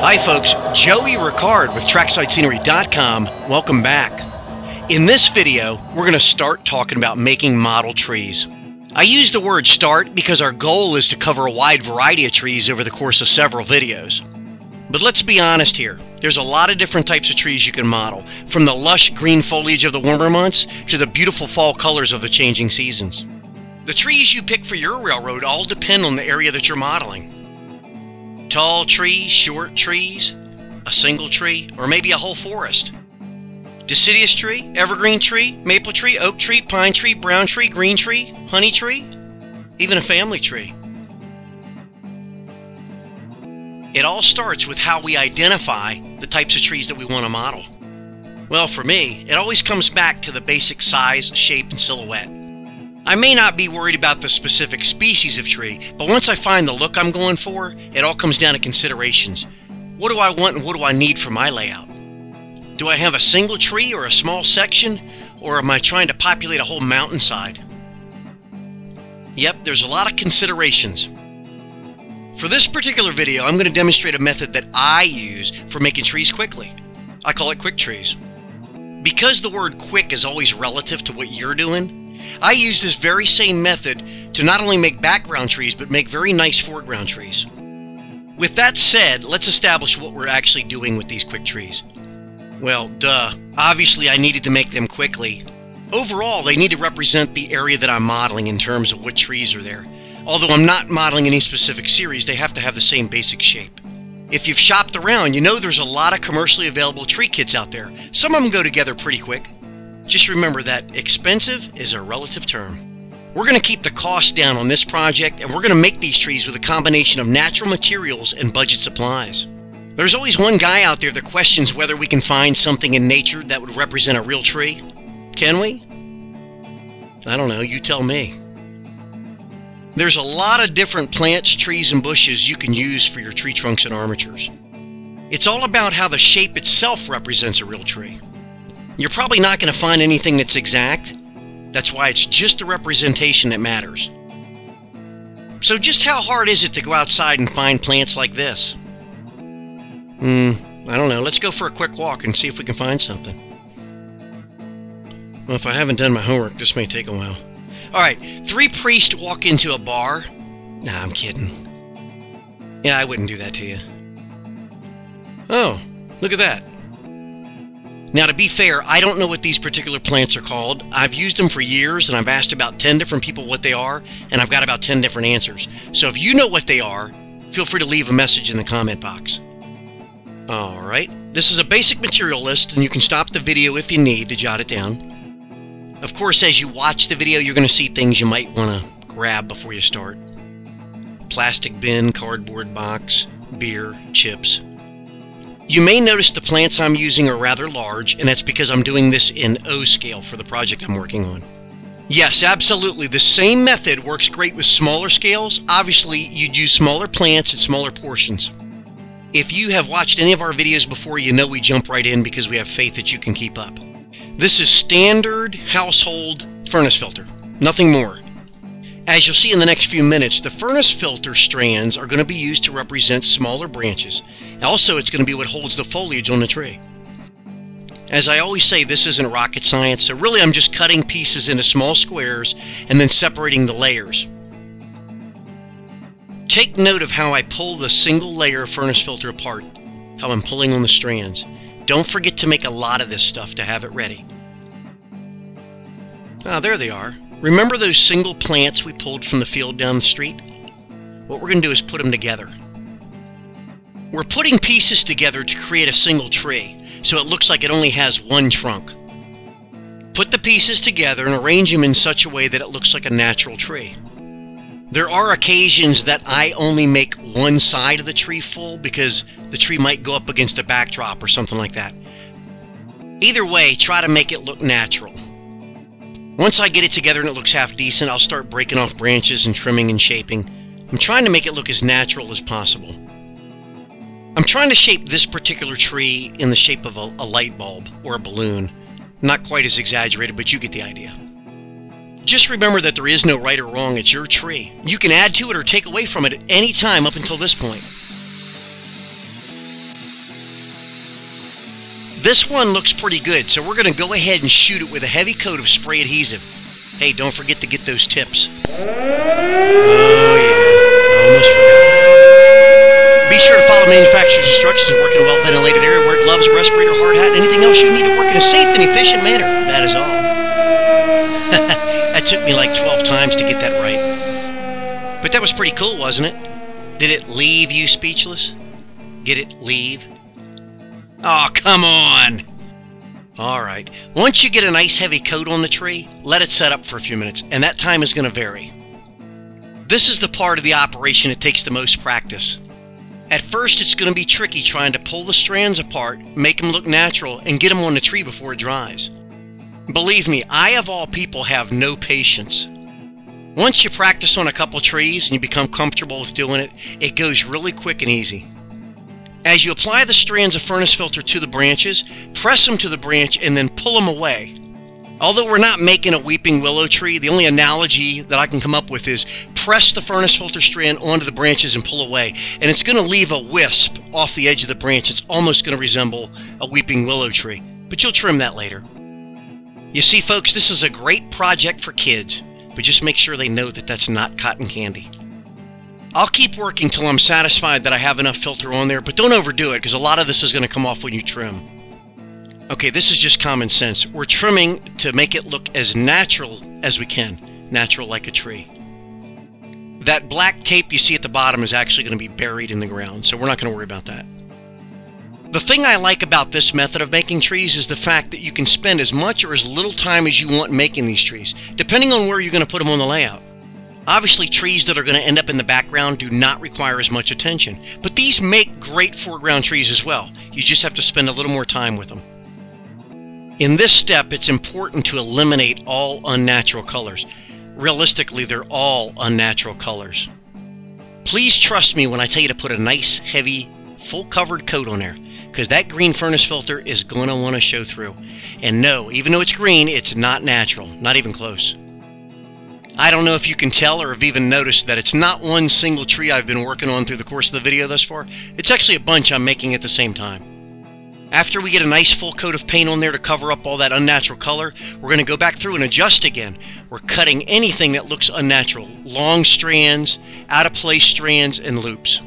Hi folks, Joey Ricard with TrackSideScenery.com. Welcome back. In this video, we're going to start talking about making model trees. I use the word start because our goal is to cover a wide variety of trees over the course of several videos. But let's be honest here, there's a lot of different types of trees you can model, from the lush green foliage of the warmer months to the beautiful fall colors of the changing seasons. The trees you pick for your railroad all depend on the area that you're modeling. Tall trees, short trees, a single tree, or maybe a whole forest. Deciduous tree, evergreen tree, maple tree, oak tree, pine tree, brown tree, green tree, honey tree, even a family tree. It all starts with how we identify the types of trees that we want to model. Well, for me, it always comes back to the basic size, shape, and silhouette. I may not be worried about the specific species of tree, but once I find the look I'm going for, it all comes down to considerations. What do I want and what do I need for my layout? Do I have a single tree or a small section, or am I trying to populate a whole mountainside? Yep, there's a lot of considerations. For this particular video, I'm going to demonstrate a method that I use for making trees quickly. I call it quick trees. Because the word quick is always relative to what you're doing, I use this very same method to not only make background trees, but make very nice foreground trees. With that said, let's establish what we're actually doing with these quick trees. Well, duh. Obviously, I needed to make them quickly. Overall, they need to represent the area that I'm modeling in terms of what trees are there. Although I'm not modeling any specific series, they have to have the same basic shape. If you've shopped around, you know there's a lot of commercially available tree kits out there. Some of them go together pretty quick. Just remember that expensive is a relative term. We're going to keep the cost down on this project, and we're going to make these trees with a combination of natural materials and budget supplies. There's always one guy out there that questions whether we can find something in nature that would represent a real tree. Can we? I don't know, you tell me. There's a lot of different plants, trees, and bushes you can use for your tree trunks and armatures. It's all about how the shape itself represents a real tree. You're probably not going to find anything that's exact. That's why it's just a representation that matters. So just how hard is it to go outside and find plants like this? I don't know. Let's go for a quick walk and see if we can find something. Well, if I haven't done my homework, this may take a while. Alright, 3 priests walk into a bar. Nah, I'm kidding. Yeah, I wouldn't do that to you. Oh, look at that. Now, to be fair, I don't know what these particular plants are called. I've used them for years, and I've asked about 10 different people what they are, and I've got about 10 different answers. So if you know what they are, feel free to leave a message in the comment box. Alright, this is a basic material list, and you can stop the video if you need to jot it down. Of course, as you watch the video, you're going to see things you might want to grab before you start. Plastic bin, cardboard box, beer, chips. You may notice the plants I'm using are rather large, and that's because I'm doing this in O scale for the project I'm working on. Yes, absolutely, the same method works great with smaller scales. Obviously, you'd use smaller plants and smaller portions. If you have watched any of our videos before, you know we jump right in because we have faith that you can keep up. This is standard household furnace filter, nothing more. As you'll see in the next few minutes, the furnace filter strands are going to be used to represent smaller branches. Also, it's going to be what holds the foliage on the tree. As I always say, this isn't rocket science, so really I'm just cutting pieces into small squares and then separating the layers. Take note of how I pull the single layer of furnace filter apart, how I'm pulling on the strands. Don't forget to make a lot of this stuff to have it ready. Ah, there they are. Remember those single plants we pulled from the field down the street? What we're going to do is put them together. We're putting pieces together to create a single tree, so it looks like it only has one trunk. Put the pieces together and arrange them in such a way that it looks like a natural tree. There are occasions that I only make one side of the tree full because the tree might go up against a backdrop or something like that. Either way, try to make it look natural. Once I get it together and it looks half decent, I'll start breaking off branches and trimming and shaping. I'm trying to make it look as natural as possible. I'm trying to shape this particular tree in the shape of a light bulb or a balloon. Not quite as exaggerated, but you get the idea. Just remember that there is no right or wrong, it's your tree. You can add to it or take away from it at any time up until this point. This one looks pretty good, so we're going to go ahead and shoot it with a heavy coat of spray adhesive. Hey, don't forget to get those tips. Oh yeah, I almost forgot. Be sure to follow manufacturer's instructions and work in a well-ventilated area. Wear gloves, a respirator, hard hat, and anything else you need to work in a safe and efficient manner. That is all. That took me like 12 times to get that right. But that was pretty cool, wasn't it? Did it leave you speechless? Get it? Leave? Oh, come on! Alright, once you get a nice heavy coat on the tree, let it set up for a few minutes, and that time is going to vary. This is the part of the operation that takes the most practice. At first, it's going to be tricky trying to pull the strands apart, make them look natural, and get them on the tree before it dries. Believe me, I of all people have no patience. Once you practice on a couple trees and you become comfortable with doing it, it goes really quick and easy. As you apply the strands of furnace filter to the branches, press them to the branch and then pull them away. Although we're not making a weeping willow tree, the only analogy that I can come up with is press the furnace filter strand onto the branches and pull away, and it's going to leave a wisp off the edge of the branch. It's almost going to resemble a weeping willow tree, but you'll trim that later. You see, folks, this is a great project for kids, but just make sure they know that that's not cotton candy. I'll keep working till I'm satisfied that I have enough filter on there, but don't overdo it because a lot of this is going to come off when you trim. Okay, this is just common sense. We're trimming to make it look as natural as we can. Natural like a tree. That black tape you see at the bottom is actually going to be buried in the ground, so we're not going to worry about that. The thing I like about this method of making trees is the fact that you can spend as much or as little time as you want making these trees, depending on where you're going to put them on the layout. Obviously, trees that are going to end up in the background do not require as much attention, but these make great foreground trees as well. You just have to spend a little more time with them. In this step, it's important to eliminate all unnatural colors. Realistically, they're all unnatural colors. Please trust me when I tell you to put a nice, heavy, full-covered coat on there, because that green furnace filter is going to want to show through. And no, even though it's green, it's not natural, not even close. I don't know if you can tell or have even noticed that it's not one single tree I've been working on through the course of the video thus far. It's actually a bunch I'm making at the same time. After we get a nice full coat of paint on there to cover up all that unnatural color, we're going to go back through and adjust again. We're cutting anything that looks unnatural. Long strands, out-of-place strands, and loops.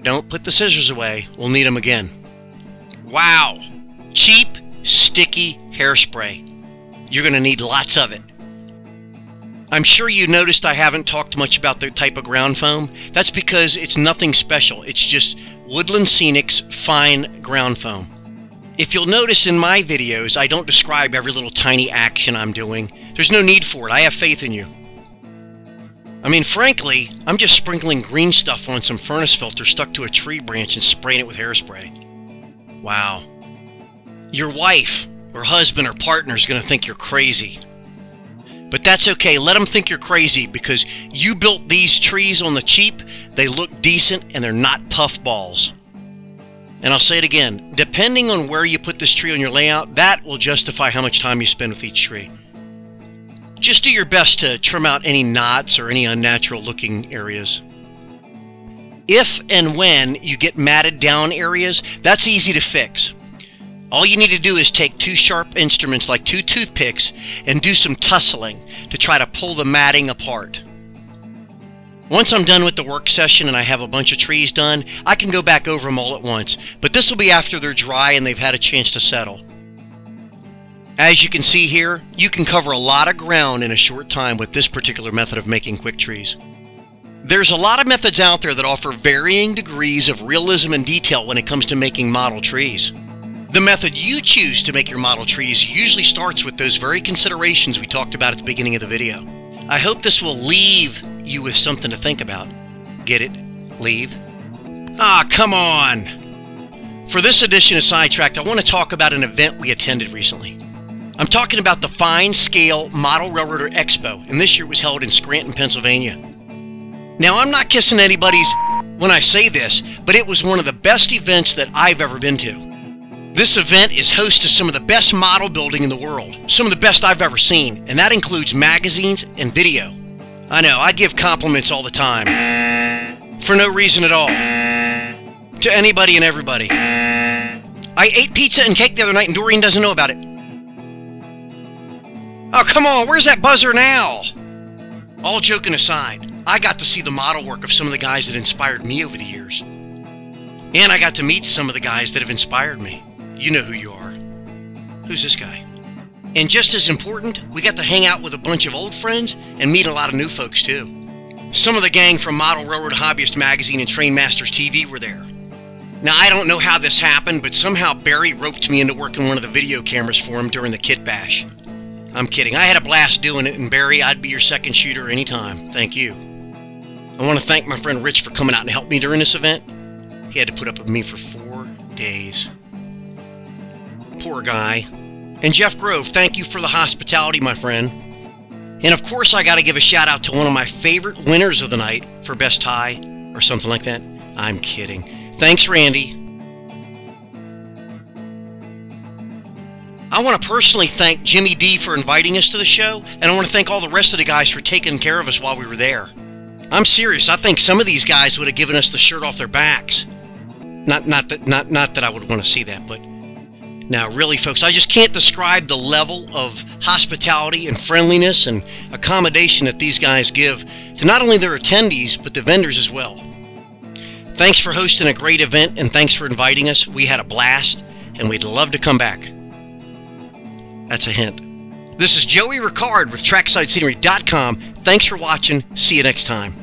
Don't put the scissors away. We'll need them again. Wow! Cheap, sticky hairspray. You're going to need lots of it. I'm sure you noticed I haven't talked much about the type of ground foam. That's because it's nothing special. It's just Woodland Scenic's fine ground foam. If you'll notice in my videos, I don't describe every little tiny action I'm doing. There's no need for it. I have faith in you. I mean, frankly, I'm just sprinkling green stuff on some furnace filter stuck to a tree branch and spraying it with hairspray. Wow. Your wife, or husband, or partner is going to think you're crazy. But that's okay. Let them think you're crazy because you built these trees on the cheap. They look decent and they're not puff balls. And I'll say it again. Depending on where you put this tree on your layout, that will justify how much time you spend with each tree. Just do your best to trim out any knots or any unnatural looking areas. If and when you get matted down areas, that's easy to fix. All you need to do is take two sharp instruments like two toothpicks and do some tussling to try to pull the matting apart. Once I'm done with the work session and I have a bunch of trees done, I can go back over them all at once, but this will be after they're dry and they've had a chance to settle. As you can see here, you can cover a lot of ground in a short time with this particular method of making quick trees. There's a lot of methods out there that offer varying degrees of realism and detail when it comes to making model trees. The method you choose to make your model trees usually starts with those very considerations we talked about at the beginning of the video. I hope this will leave you with something to think about. Get it? Leave? Ah, come on! For this edition of Sidetracked, I want to talk about an event we attended recently. I'm talking about the Fine Scale Model Railroader Expo, and this year was held in Scranton, Pennsylvania. Now, I'm not kissing anybody's when I say this, but it was one of the best events that I've ever been to. This event is host to some of the best model building in the world, some of the best I've ever seen, and that includes magazines and video. I know, I give compliments all the time, for no reason at all, to anybody and everybody. I ate pizza and cake the other night and Doreen doesn't know about it. Oh, come on, where's that buzzer now? All joking aside, I got to see the model work of some of the guys that inspired me over the years. And I got to meet some of the guys that have inspired me. You know who you are. Who's this guy? And just as important, we got to hang out with a bunch of old friends and meet a lot of new folks too. Some of the gang from Model Railroad Hobbyist Magazine and Train Masters TV were there. Now, I don't know how this happened, but somehow Barry roped me into working one of the video cameras for him during the kit bash. I'm kidding. I had a blast doing it, and Barry, I'd be your second shooter anytime. Thank you. I want to thank my friend Rich for coming out and helping me during this event. He had to put up with me for 4 days. Poor guy. And Jeff Grove, thank you for the hospitality, my friend. And of course, I got to give a shout out to one of my favorite winners of the night for best tie or something like that. I'm kidding. Thanks, Randy. I want to personally thank Jimmy D for inviting us to the show, and I want to thank all the rest of the guys for taking care of us while we were there. I'm serious. I think some of these guys would have given us the shirt off their backs. Not that I would want to see that, but now, really, folks, I just can't describe the level of hospitality and friendliness and accommodation that these guys give to not only their attendees, but the vendors as well. Thanks for hosting a great event, and thanks for inviting us. We had a blast, and we'd love to come back. That's a hint. This is Joey Ricard with TrackSideScenery.com. Thanks for watching. See you next time.